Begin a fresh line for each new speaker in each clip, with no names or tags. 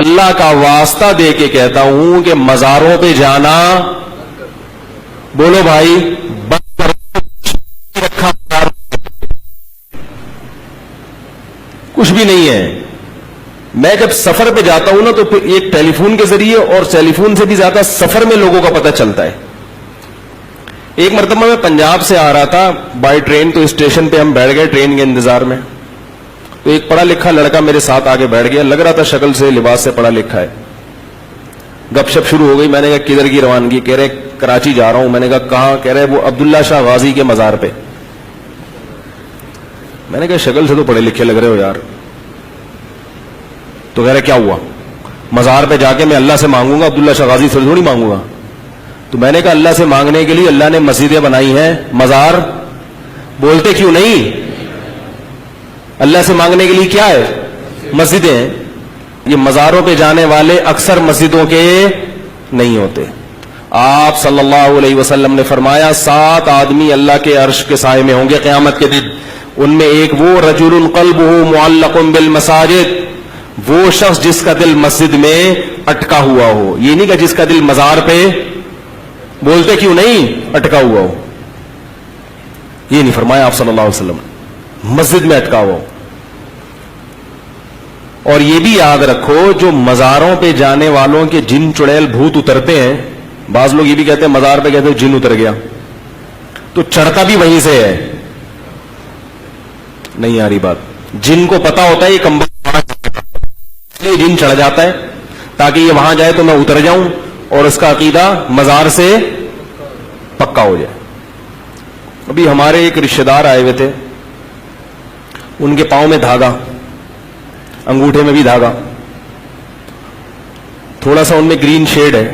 اللہ کا واسطہ دے کے کہتا ہوں کہ مزاروں پہ جانا، بولو بھائی، بند رکھا، کچھ بھی نہیں ہے. میں جب سفر پہ جاتا ہوں نا تو پھر ایک ٹیلی فون کے ذریعے، اور ٹیلی فون سے بھی زیادہ سفر میں لوگوں کا پتہ چلتا ہے. ایک مرتبہ میں پنجاب سے آ رہا تھا بائی ٹرین، تو اسٹیشن پہ ہم بیٹھ گئے ٹرین کے انتظار میں. تو ایک پڑھا لکھا لڑکا میرے ساتھ آگے بیٹھ گیا، لگ رہا تھا شکل سے لباس سے پڑھا لکھا ہے. گپ شپ شروع ہو گئی. میں نے کہا کدھر کی روانگی؟ کہہ رہے کراچی جا رہا ہوں. میں نے کہا کہاں؟ کہہ رہے وہ عبداللہ شاہ غازی کے مزار پہ. میں نے کہا شکل سے تو پڑھے لکھے لگ رہے ہو یار. تو کہہ رہے کیا ہوا؟ مزار پہ جا کے میں اللہ سے مانگوں گا، عبداللہ شاہ غازی سے تھوڑی مانگوں گا. تو میں نے کہا اللہ سے مانگنے کے لیے اللہ نے مسجدیں بنائی ہیں، مزار بولتے کیوں نہیں؟ اللہ سے مانگنے کے لیے کیا ہے؟ مسجدیں ہیں. یہ مزاروں پہ جانے والے اکثر مسجدوں کے نہیں ہوتے. آپ صلی اللہ علیہ وسلم نے فرمایا 7 آدمی اللہ کے عرش کے سائے میں ہوں گے قیامت کے دن. ان میں ایک وہ رجل قلبہ معلق بالمساجد، وہ شخص جس کا دل مسجد میں اٹکا ہوا ہو. یہ نہیں کہ جس کا دل مزار پہ، بولتے کیوں نہیں، اٹکا ہوا ہو. یہ نہیں فرمایا آپ صلی اللہ علیہ وسلم، مسجد میں اٹکا ہوا ہو. اور یہ بھی یاد رکھو جو مزاروں پہ جانے والوں کے جن چڑیل بھوت اترتے ہیں، بعض لوگ یہ بھی کہتے ہیں مزار پہ کہتے ہیں جن اتر گیا، تو چڑھتا بھی وہیں سے ہے. نہیں آ رہی بات. جن کو پتا ہوتا ہے یہ کمبل جن چڑھ جاتا ہے تاکہ یہ وہاں جائے تو میں اتر جاؤں، اور اس کا عقیدہ مزار سے پکا ہو جائے. ابھی ہمارے ایک رشتہ دار آئے ہوئے تھے، ان کے پاؤں میں دھاگا، انگوٹھے میں بھی دھاگا، تھوڑا سا ان میں گرین شیڈ ہے.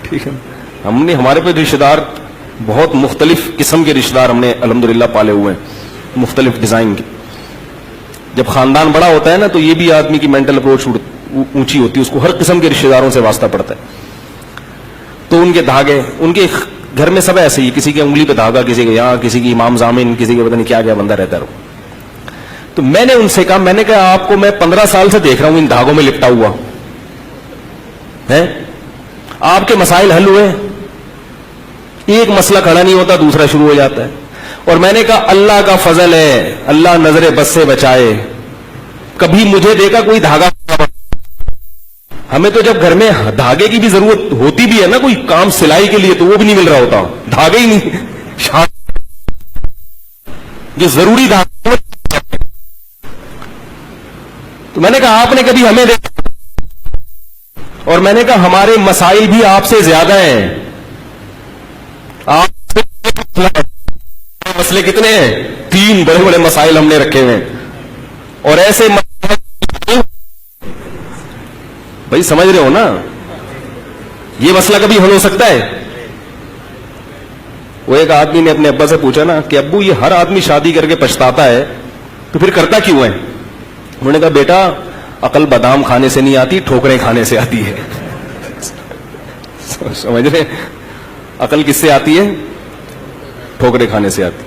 ٹھیک ہے، ہم نے ہمارے پہ رشتہ دار بہت مختلف قسم کے رشتہ دار ہم نے الحمدللہ پالے ہوئے ہیں، مختلف ڈیزائن کے. جب خاندان بڑا ہوتا ہے نا تو یہ بھی آدمی کی مینٹل اپروچ اونچی ہوتی ہے، اس کو ہر قسم کے رشتہ داروں سے واسطہ پڑتا ہے. تو ان کے دھاگے، ان کے گھر میں سب ایسے ہی، کسی کے انگلی پہ دھاگا، کسی کے یہاں، کسی کی امام زامن، کسی کے پتہ نہیں کیا کیا بندہ رہتا رہو. تو میں نے ان سے کہا، میں نے کہا آپ کو میں 15 سال سے دیکھ رہا ہوں ان دھاگوں میں لپٹا ہوا ہے، آپ کے مسائل حل ہوئے؟ ایک مسئلہ کھڑا نہیں ہوتا دوسرا شروع ہو جاتا ہے. اور میں نے کہا اللہ کا فضل ہے، اللہ نظر بد سے بچائے، کبھی مجھے دیکھا کوئی دھاگا. ہمیں تو جب گھر میں دھاگے کی بھی ضرورت ہوتی بھی ہے نا کوئی کام سلائی کے لیے، تو وہ بھی نہیں مل رہا ہوتا، دھاگے ہی نہیں، جو ضروری دھاگے. تو میں نے کہا آپ نے کبھی ہمیں دیکھا؟ اور میں نے کہا ہمارے مسائل بھی آپ سے زیادہ ہیں. آپ مسئلے کتنے ہیں؟ 3 بڑے بڑے مسائل ہم نے رکھے ہوئے ہیں. اور ایسے بھائی سمجھ رہے ہو نا، یہ مسئلہ کبھی حل ہو سکتا ہے؟ وہ ایک آدمی نے اپنے ابا سے پوچھا نا کہ ابو یہ ہر آدمی شادی کر کے پچھتاتا ہے تو پھر کرتا کیوں ہے؟ انہوں نے کہا بیٹا عقل بادام کھانے سے نہیں آتی، ٹھوکریں کھانے سے آتی ہے. سمجھ رہے؟ عقل کس سے آتی ہے؟ ٹھوکریں کھانے سے آتی.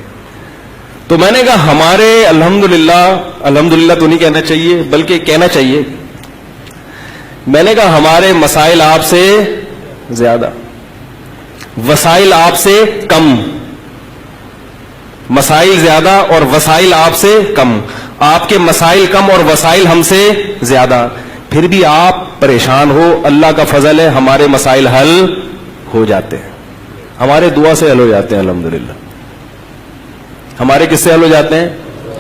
تو میں نے کہا ہمارے الحمدللہ تو نہیں کہنا چاہیے بلکہ کہنا چاہیے، میں نے کہا ہمارے مسائل آپ سے زیادہ، وسائل آپ سے کم. مسائل زیادہ اور وسائل آپ سے کم. آپ کے مسائل کم اور وسائل ہم سے زیادہ، پھر بھی آپ پریشان ہو. اللہ کا فضل ہے ہمارے مسائل حل ہو جاتے ہیں، ہمارے دعا سے حل ہو جاتے ہیں الحمدللہ. ہمارے کس سے حل ہو جاتے ہیں؟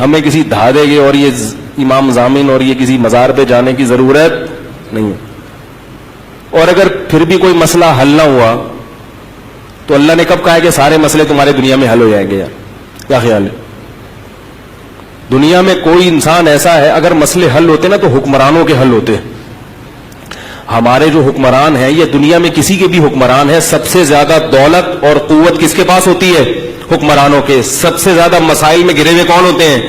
ہمیں کسی دھاگے کے اور یہ امام زامن اور یہ کسی مزار پہ جانے کی ضرورت نہیں ہے. اور اگر پھر بھی کوئی مسئلہ حل نہ ہوا تو اللہ نے کب کہا ہے کہ سارے مسئلے تمہارے دنیا میں حل ہو جائیں گے؟ یار کیا خیال ہے؟ دنیا میں کوئی انسان ایسا ہے اگر مسئلے حل ہوتے نا تو حکمرانوں کے حل ہوتے. ہمارے جو حکمران ہیں یہ دنیا میں کسی کے بھی حکمران ہیں، سب سے زیادہ دولت اور قوت کس کے پاس ہوتی ہے؟ حکمرانوں کے. سب سے زیادہ مسائل میں گرے ہوئے کون ہوتے ہیں؟